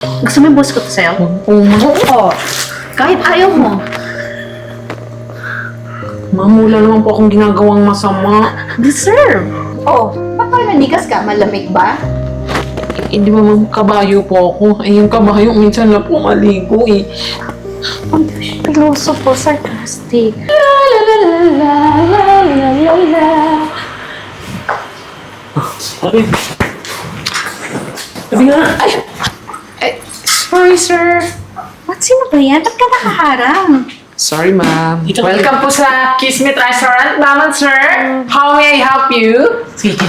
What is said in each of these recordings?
Gusto mo yung boss ko to sa'yo? Oo. Kahit ayaw mo. Ma'am, wala naman po akong ginagawang masama. Deserve. Oh, baka nanigas ka? Malamig ba? Hindi ba ma'am, kabayo po ako. Eh, yung kabayo, minsan lang po maligo eh. Ang piloso po, sarcastic. La la la la la la la la. Sabi. Sabi nga. Sorry, sir. What? Sino ba yan? Ba't ka nakaharang? Sorry, ma'am. Dito. Welcome po sa Kismet Restaurant, ma'am and sir. How may I help you? Sige.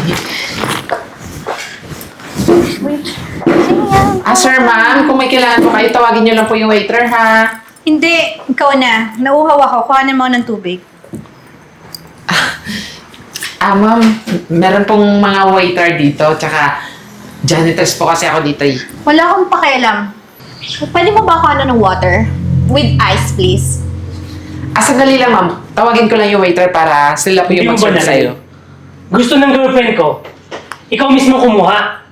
Wait. Sino yan? Sir, ma'am, kung may kailangan po kayo, tawagin niyo lang po yung waiter, ha? Hindi. Ikaw na. Nauhaw ako. Kuhanin mo ng tubig. Ma'am, meron pong mga waiter dito, tsaka janitors po kasi ako dito eh. Wala akong pakialam. Pwede mo ba ako ng water? With ice, please. Sandali lang, ma'am. Tawagin ko lang yung waiter para sila po Hindi yung mo ba mag-serve sa'yo. Gusto ng girlfriend ko. Ikaw mismo kumuha.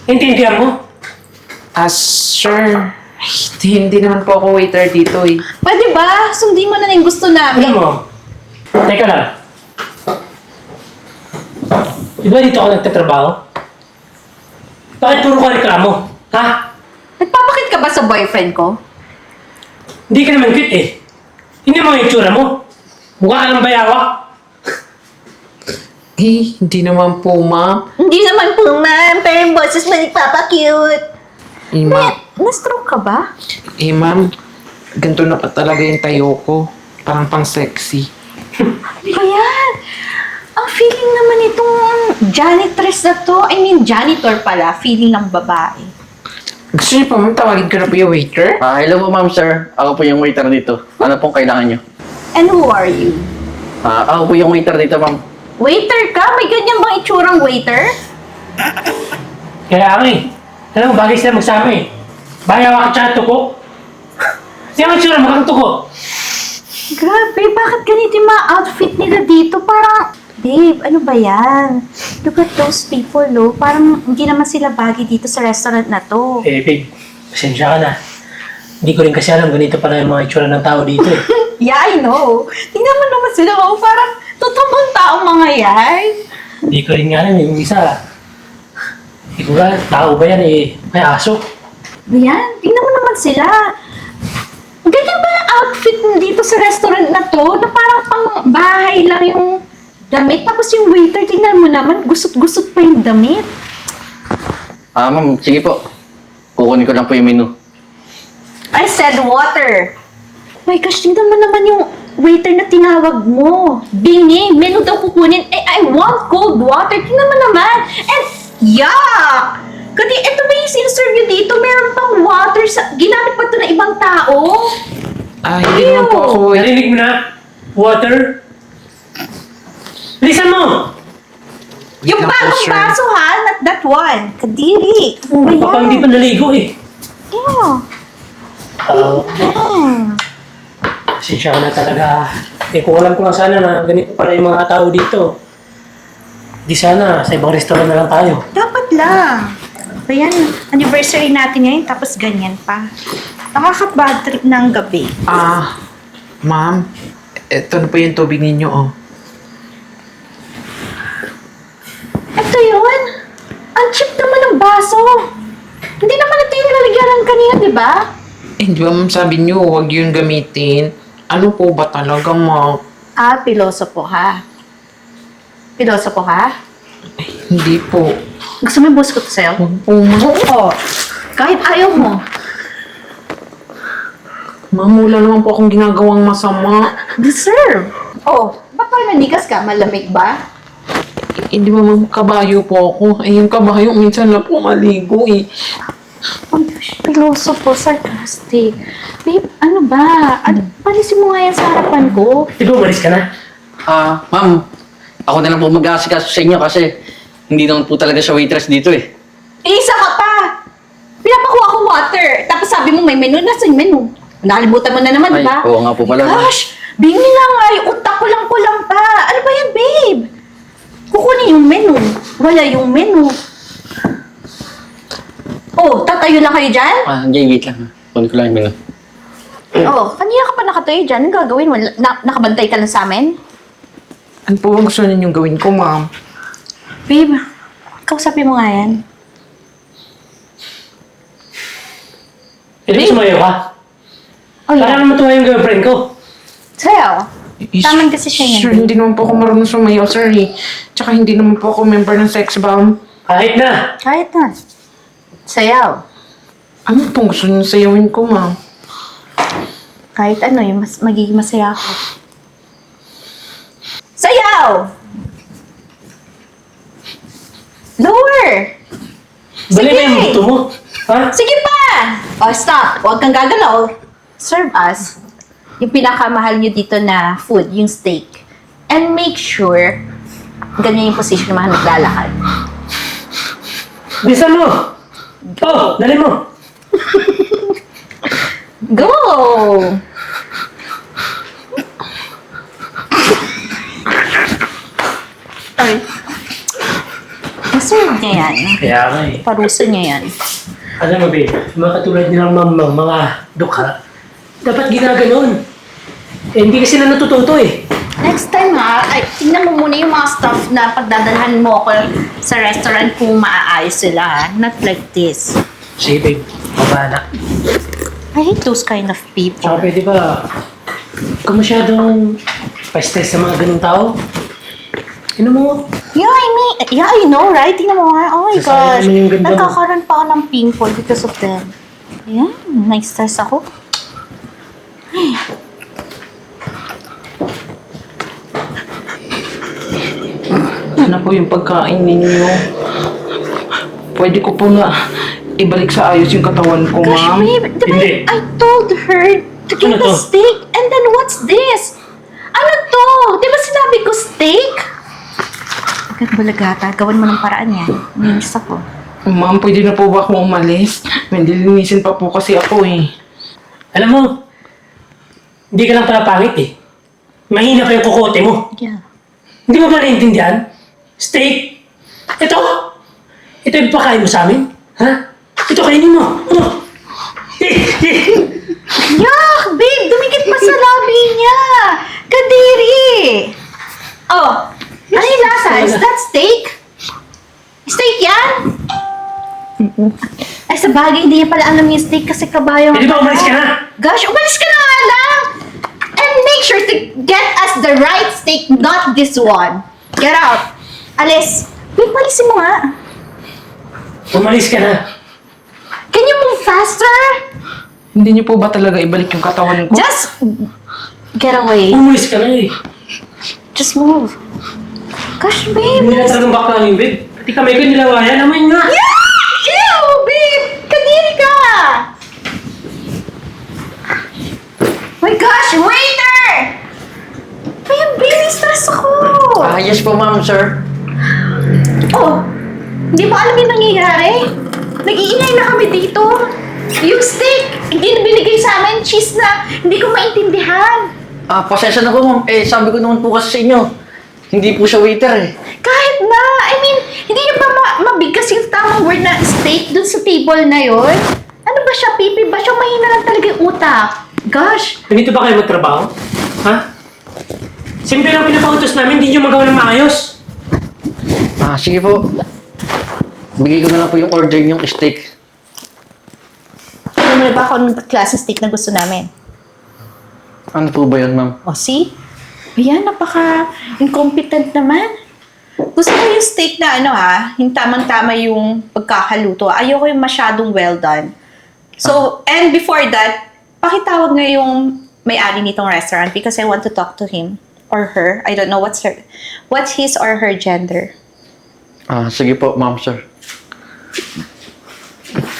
Intindihan mo? Sir, hindi naman po ako waiter dito eh. Pwede ba? Sundin mo na yung gusto Alam namin. mo. Teka lang. Di ba dito ako nagtatrabaho? Bakit puro ka reklamo? Ha? Nagpapakit ka ba sa boyfriend ko? Hindi ka naman cute eh. Hindi mo yung itsura mo. Mukha ka ng bayawa. Hindi naman po, ma'am. Hindi naman po, ma'am. Pero yung boses mo nagpapakute. Ma'am. Na-stroke ka ba? Ma'am, ganito na pa talaga yung tayo ko. Parang pang sexy. Ano ba yan? Ang feeling naman itong janitress na to, I mean janitor pala, feeling ng babae. Gusto niyo po, ma'am, tawagin ko na po yung waiter? Hello po ma'am sir. Ako po yung waiter dito. Ano pong kailangan nyo? And who are you? Ako po yung waiter dito ma'am. Waiter ka? May ganyan bang itsurang waiter? Kaya eh. Alam mo, bagay sila magsama eh. Bayawa ka tsaka tuko. Siya ang itsura mo kang tuko. Grabe, bakit ganito yung mga outfit nila dito? Parang, babe, ano ba yan? Look at those people, no? Parang hindi naman sila bagay dito sa restaurant na to. Eh, babe, pasensya ka na. Hindi ko rin kasi alam ganito pala yung mga itsura ng tao dito eh. Yeah, I know. Tingnan mo naman sila, oh, parang totoong taong mga yan. Hindi ko rin nga alam yung isa. Hindi ko alam, tao ba yan eh? May aso. Ayan, tingnan mo naman sila. Ganyan ba yung outfit dito sa restaurant na to? Na parang pang bahay lang yung damit. Tapos yung waiter, tingnan mo naman, gusot-gusot pa yung damit. Ma'am, sige po. Kukunin ko lang po yung menu. I said water. My gosh, tingnan mo naman yung waiter na tinawag mo. Bingi, menu daw kukunin. I want cold water. Tingnan mo naman. And, yuck! Kasi ito ba yung sinaserve nyo dito? Meron pang water sa... Ginamit pa ito ng ibang tao. Hindi naman po ako waiter. Narinig mo na? Water? Bilisan mo! Yung Wait lang po, bagong sir. baso ha, not that one. Kadiri. Ano ba Baka hindi yan? pa naligo eh. Yeah. Pasensya ka na talaga. Eh, kung alam ko lang sana na ganito pala yung mga tao dito. Di sana, sa ibang restaurant na lang tayo. Dapat lang. Ayan, anniversary natin ngayon, tapos ganyan pa. Nakaka-bad trip ng gabi. Ma'am, eto na po yung tubig ninyo, oh. Ito yun. Ang cheap naman ng baso. Hindi naman ito yung lalagyan kanina, di ba? Di ba ma'am sabi niyo, huwag yun gamitin. Ano po ba talaga, ma'am? Pilosopo ha. Pilosopo ha? Hindi po. Gusto mo yung boss ko to sa'yo? Huwag po, ma'am. Oo. Kahit ayaw mo. Ma'am, wala naman po akong ginagawang masama. Deserve. Oh, baka nanigas ka? Malamig ba? Hindi ba ma'am, kabayo po ako. Yung kabayo, minsan lang po maligo eh. Ang pilosopo, sarcastic. Babe, ano ba? Palisin mo nga yan sa harapan ko. Di ba umalis ka na? Ma'am, ako na lang po mag-aasikaso sa inyo kasi hindi naman po talaga siya waitress dito eh. Isa ka pa! Pinapakuha ko water. Tapos sabi mo may menu. Nasaan yung menu? Nakalimutan mo na naman, di ba? Oo nga po pala. Gosh! Bingi na nga. Yung utak ko lang pa. Ano ba yan, babe? Kukunin yung menu. Wala yung menu. Oh, tatayo lang kayo dyan? Jay, wait lang ha. Kunin ko lang yung menu. Oh, kanina ka pa nakatayo dyan. Anong gagawin mo? Nakabantay ka lang sa amin? Ano po bang gusto ninyong gawin ko, ma'am? Babe, kausapin mo nga yan. Pwede ba sumayo ka? Oh, yeah. Parang matuwa yung girlfriend ko. Sayaw. Taman kasi siya yan. Sir, hindi naman po ako marunong sumayaw, sir eh. Tsaka hindi naman po ako member ng sex bomb. Kahit na. Kahit na. Sayaw. Ano pong gusto niyo sayawin ko, ma'am? Kahit ano, yung magiging masaya ako. Sayaw! Lower! Bali na yung Sige! buto mo. Ha? Sige pa! Oh, stop! Huwag kang gagalaw. Serve us yung pinakamahal nyo dito na food, yung steak. And make sure, ganyan yung position ng mga naglalakad. Bisa mo! Oh, dali mo! Go! Ay. Maserve niya yan. Kaya nga eh. Parusa niya yan. Alam mo, babe, mga katulad nilang mamang, mga dukha, dapat ginaganon. Eh, hindi kasi na natututo eh. Next time ha, ay, tingnan mo muna yung mga stuff na pagdadalhan mo ako sa restaurant kung maaayos sila ha. Not like this. Sige, babe. Mabana. I hate those kind of people. Tsaka pwede ba, huwag ka masyadong pa-stress sa mga ganung tao. Ano mo? Yeah, I know, right? Tingnan mo nga. Oh my Sasayang gosh. mo yung ganda mo. Nagkakaroon pa ako ng pimple because of them. Ayan, na-stress ako. Ano po yung pagkain ninyo? Pwede ko po nga ibalik sa ayos yung katawan ko, Gosh, ma'am. babe, di ba Hindi. I told her to get Ano the to? steak and then what's this? Ano to? Di ba sinabi ko steak? Agad balagata, gawan mo ng paraan yan. Ninis ako. Ma'am, pwede na po ba akong umalis? May dilinisin pa po kasi ako eh. Alam mo, hindi ka lang pala pangit eh. Mahina pa yung kukote mo. Yeah. Hindi mo ba naiintindihan? Steak? Ito? Ito yung pakain mo sa amin? Ha? Ito kainin mo. Ano? Yuck! Babe, dumikit pa sa labi niya! Kadiri! Oh, ano yung lasa? Is that steak? Steak yan? Ay, sa bagay, hindi niya pala alam yung steak kasi kabayo. Pwede ba umalis ka na? Gosh, umalis ka na nga lang! And make sure to get us the right steak, not this one. Get out! Alis! Babe, palisin mo nga. Umalis ka na. Can you move faster? Hindi niyo po ba talaga ibalik yung katawan ko? Just get away. Umalis ka na eh. Just move. Gosh, babe. Hindi na talagang bakla yung babe. Pati kamay ko nilawayan. Amoy nga. Yeah! Ew, babe! Kadiri ka! My gosh, waiter! Ay, baby, stress ako! Yes po, ma'am, sir. Oh, hindi mo alam yung nangyayari? Nag-iingay na kami dito. Yung steak, hindi na binigay sa amin. Cheese na, hindi ko maintindihan. Pasensya na po, ma'am. Sabi ko naman po kasi sa inyo, hindi po siya waiter eh. Kahit na, I mean, hindi niyo ba mabigkas yung tamang word na steak dun sa table na yon? Ano ba siya, pipi ba siya? Mahina lang talaga yung utak. Gosh, Ganito ba kayo magtrabaho? Ha? Simple lang pinapautos namin, hindi nyo magawa ng maayos. Sige po. Bigay ko na lang po yung order yung steak. alam mo na ba kung anong klase steak na gusto namin? Ano po ba yun, ma'am? O, see? Ayan, napaka-incompetent naman. Gusto ko yung steak na yung tamang-tama yung pagkakaluto. Ayoko yung masyadong well done. So, and before that, pakitawag nga yung may-ari nitong restaurant because I want to talk to him or her. I don't know what's his or her gender. Sige po, ma'am, sir.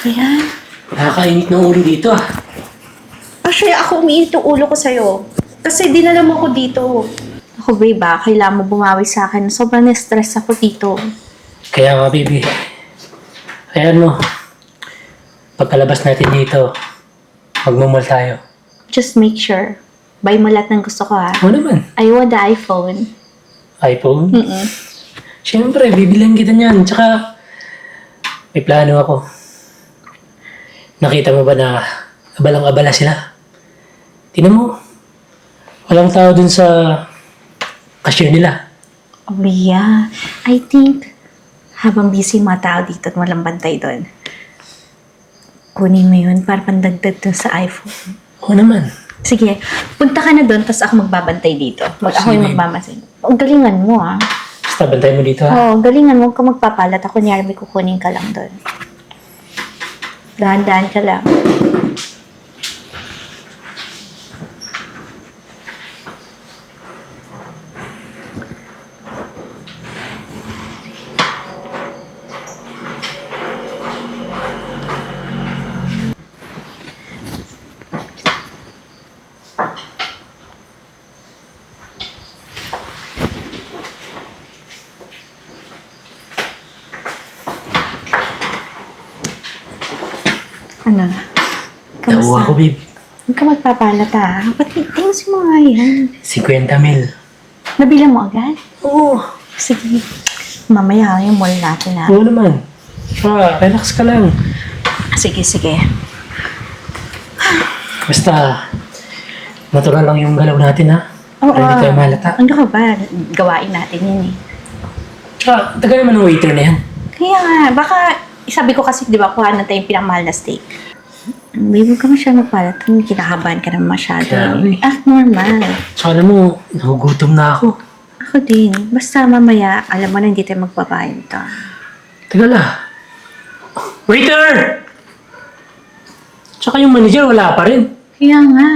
Ayan. Nakakainit ng ulo dito ah. Actually, ako umiinit yung ulo ko sa'yo. Kasi dinala mo ako dito. Ako, babe, kailangan mo bumawi sa akin. Sobrang na-stress ako dito. Kaya nga, baby. Ayan mo. Pagkalabas natin dito, magmumul tayo. Just make sure. Buy mo lahat ng gusto ko, ha? Ano naman? I want the iPhone. iPhone? Mm-mm. Siyempre, bibilang kita niyan. Tsaka, may plano ako. Nakita mo ba na abalang-abala sila? Tingnan mo. Walang tao dun sa cashier nila. Oh, yeah. I think, habang busy yung mga tao dito at walang bantay doon, kunin mo yun para pandagdag dun sa iPhone. Oo naman. Sige, punta ka na doon, tapos ako magbabantay dito. Ako yung Sige. magbamasin. Ang galingan mo, ah. Basta bantay mo dito ha. Oo, galingan mo. Huwag ka magpapalat. Ako niyari may kukunin ka lang doon. Dahan-dahan ka lang. Ano? Nakuha ko, babe. Huwag ka magpapalat, ah. Ba't tingin si mga yan? 50 mil. Nabilang mo agad? Oo. Sige. Mamaya yung mall natin, ah. Oo naman. Relax ka lang. Sige, sige. Basta, natural lang yung galaw natin ha. Oo. Para hindi tayo malata. Ano ka ba? Gawain natin yun, eh. Tsaka, tagal naman ng waiter na yan. Kaya nga, baka, sabi ko kasi, di ba, kuha na tayong pinakamahal na steak. Babe, huwag ka masyadong magpalat. Kinakabahan ka naman masyado. Grabe. Normal. Tsaka alam mo, nagugutom na ako. Ako din. Basta mamaya, alam mo na hindi tayo magpapayin to. Tagal ah. Waiter! Tsaka yung manager, wala pa rin. Kaya nga.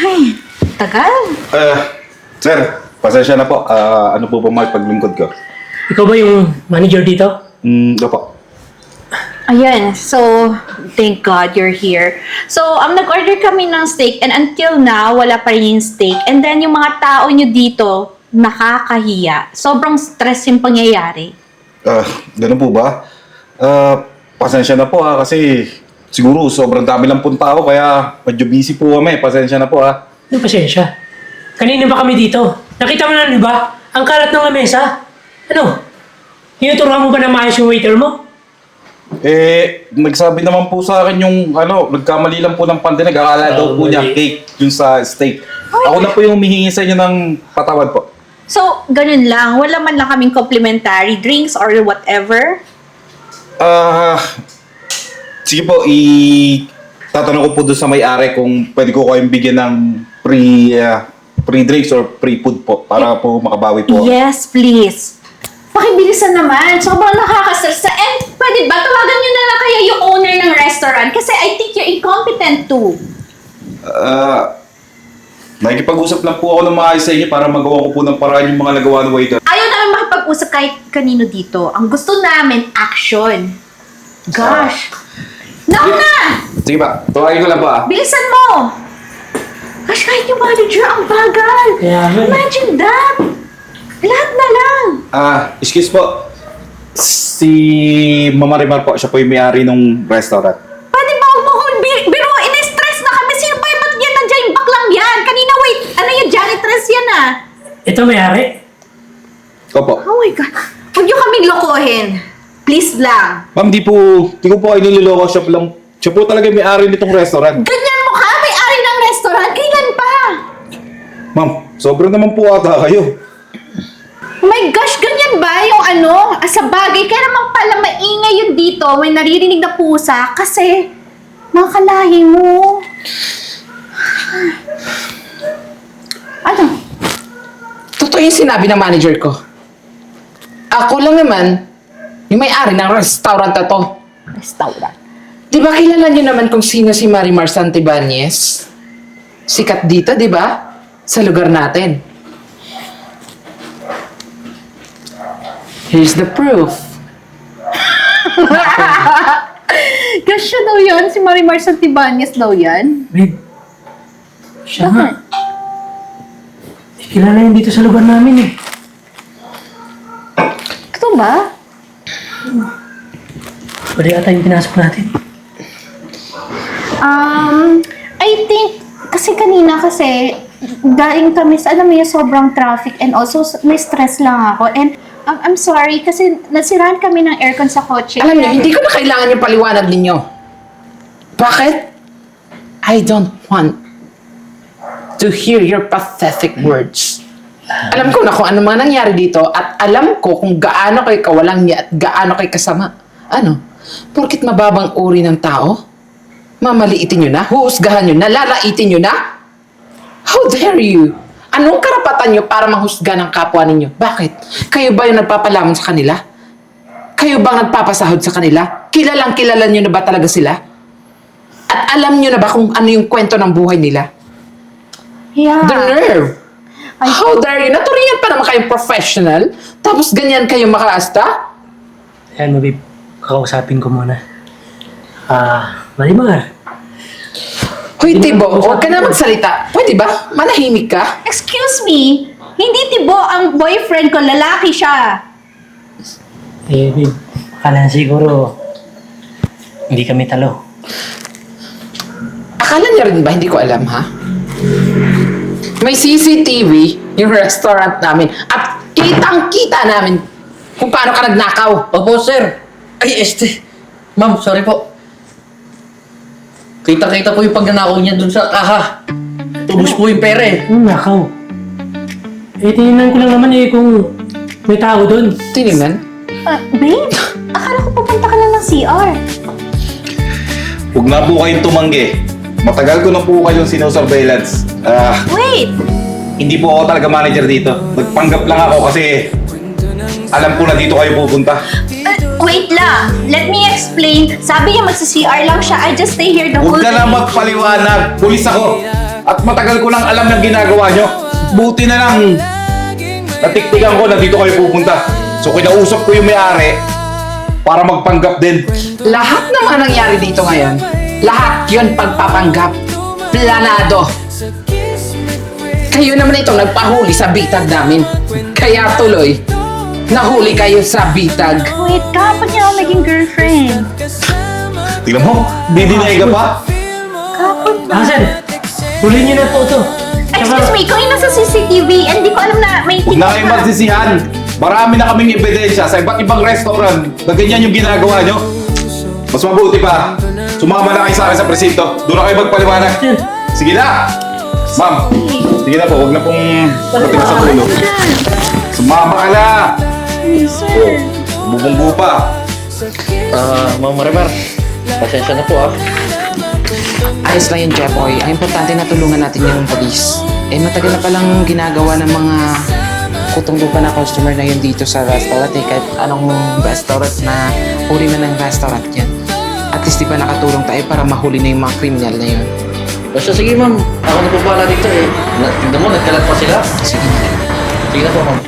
Ay, tagal. Sir, pasensya na po. Ano po ba paglingkod ko? Ikaw ba yung manager dito? Opo. Ayan, so, thank God you're here. So, nag-order kami ng steak and until now, wala pa rin yung steak. And then, yung mga tao nyo dito, nakakahiya. Sobrang stress yung pangyayari. Ganun po ba? Pasensya na po kasi siguro sobrang dami lang pong tao kaya medyo busy po kami. Pasensya na po ha. Ano pasensya? Kanina ba kami dito? Nakita mo na, di ba? Ang kalat ng lamesa. Ano? Tinuturuan mo ba na maayos yung waiter mo? Nagsabi naman po sa akin yung nagkamali lang po ng pandinig. Akala daw po niya cake yung sa steak. Ako na po yung humihingi sa inyo ng patawad po. So, ganun lang. Wala man lang kaming complimentary drinks or whatever. Sige po, tatanong ko po doon sa may-ari kung pwede ko kayong bigyan ng free drinks or free food po para po makabawi po. Yes, please. Pakibilisan naman. Sobrang nakaka-stress. And pwede ba, tawagan nyo na lang kaya yung owner ng restaurant? Kasi I think you're incompetent too. Nakikipag-usap lang po ako ng maayos sa inyo para magawa ko po ng paraan yung mga nagawa ng waiter. Ayaw namin makipag-usap kahit kanino dito. Ang gusto namin, action. Gosh. Nauna! Sige ba, tawagin ko lang po Bilisan mo! Gosh, kahit yung manager, ang bagal. Kaya yun. Imagine that. Lahat na lang. Excuse po. Si Mama Rimar po, siya po yung may-ari ng restaurant. Pwede ba huwag mo kong biro? In-stress na kami. Sino ba yung ba't yan? Nandiyan yung baklang yan. Kanina, wait. Ano yung janitress yan ah? Ito may-ari. Opo. Oh my God. Huwag niyo kaming lokohin. Please lang. Ma'am, di ko po kayo niloloko. Siya po talaga yung may-ari nitong restaurant. Ganyan mo ka? May-ari ng restaurant? Kailan pa? Ma'am, sobrang naman po ata kayo. Oh my gosh, ganyan ba yung sa bagay? Kaya naman pala maingay yun dito. May naririnig na pusa kasi mga kalahi mo. Ano? Totoo yung sinabi ng manager ko. Ako lang naman, yung may-ari ng restaurant na to. Restaurant. Di ba kilala niyo naman kung sino si Marimar Santibanez? Sikat dito, di ba? Sa lugar natin. Here's the proof. Gosh, siya daw yan. Si Marimar Santibanez daw yan. Babe. Siya nga. Kilala yan dito sa lugar namin eh. Ito ba? Pwede ata yung pinasok natin. I think, kasi kanina galing kami sa, alam mo yung sobrang traffic and also may stress lang ako. And I'm sorry kasi nasiraan kami ng aircon sa kotse. Alam niyo, hindi ko na kailangan yung paliwanag ninyo. Bakit? I don't want to hear your pathetic words. Alam ko na kung ano mga nangyari dito at alam ko kung gaano kayo kawalang niya at gaano kayo kasama. Ano? Porkit mababang uri ng tao? Mamaliitin nyo na? Huhusgahan nyo na? Lalaitin nyo na? How dare you? Anong karapatan nyo para manghusga ng kapwa ninyo? Bakit? Kayo ba yung nagpapalamon sa kanila? Kayo bang nagpapasahod sa kanila? Kilalang kilala nyo na ba talaga sila? At alam nyo na ba kung ano yung kwento ng buhay nila? Yeah. The nerve! How dare you? Naturingan pa naman kayong professional, tapos ganyan kayo makaasta? Ayan mo, babe. Kakausapin ko muna. Marimar. Hoy, Tibo, huwag ka na magsalita. Pwede ba? Manahimik ka? Excuse me, hindi Tibo ang boyfriend ko, lalaki siya. Babe, akala siguro hindi kami talo. Akala niya rin ba hindi ko alam, ha? May CCTV yung restaurant namin at kitang-kita namin kung paano ka nagnakaw. Opo, sir. Ay, ma'am, sorry po. Kita-kita po yung pagnanakaw niya dun sa kaha. Tubos po yung pera eh. Nakaw. Tinignan ko lang naman kung may tao doon. Tinignan? Babe, akala ko pupunta ka na ng CR. Huwag na po kayong tumanggi. Matagal ko na po kayong sinusurveillance. Wait, Hindi po ako talaga manager dito. Nagpanggap lang ako kasi alam ko na dito kayo pupunta. wait lang. Let me explain. Sabi niya magsa-CR lang siya. I just stay here the whole Huwag ka day. na magpaliwanag. Pulis ako. At matagal ko nang alam ng ginagawa nyo. Buti na lang natiktikan ko na dito kayo pupunta. So kinausap ko yung may-ari para magpanggap din. Lahat ng mga nangyari dito ngayon, lahat yun pagpapanggap. Planado. Kayo naman itong nagpahuli sa bitag namin. Kaya tuloy, nahuli kayo sa bitag. Wait, kapag niya ako naging girlfriend. Tingnan mo, didinay ka pa. Kapag ba? Hasan, tuloy niyo na po ito. Excuse me, kung yun nasa CCTV, hindi ko alam na may Huwag na kayong magsisihan. Marami na kaming ebidensya sa iba't ibang restaurant na ganyan yung ginagawa nyo. Mas mabuti pa, sumama na kayo sa akin sa presinto. Doon na kayo magpaliwanag. Sige na! Ma'am, sige na po, huwag na pong matigas sa tulo. Sumama ka na! sir. Bubunggo pa. Ma'am Marimar, pasensya na po ah. Ayos lang yun, Jepoy. Ang importante na tulungan natin yung polis. Matagal na palang ginagawa ng mga kutong-lupa na customer na yun dito sa restaurant kahit anong restaurant na uri na ng restaurant yan. At least di ba nakatulong tayo para mahuli na yung mga kriminal na yun. Basta sige ma'am, ako na po pala dito eh. Tignan mo, nagkalat pa sila. Sige na. Sige na po ma'am.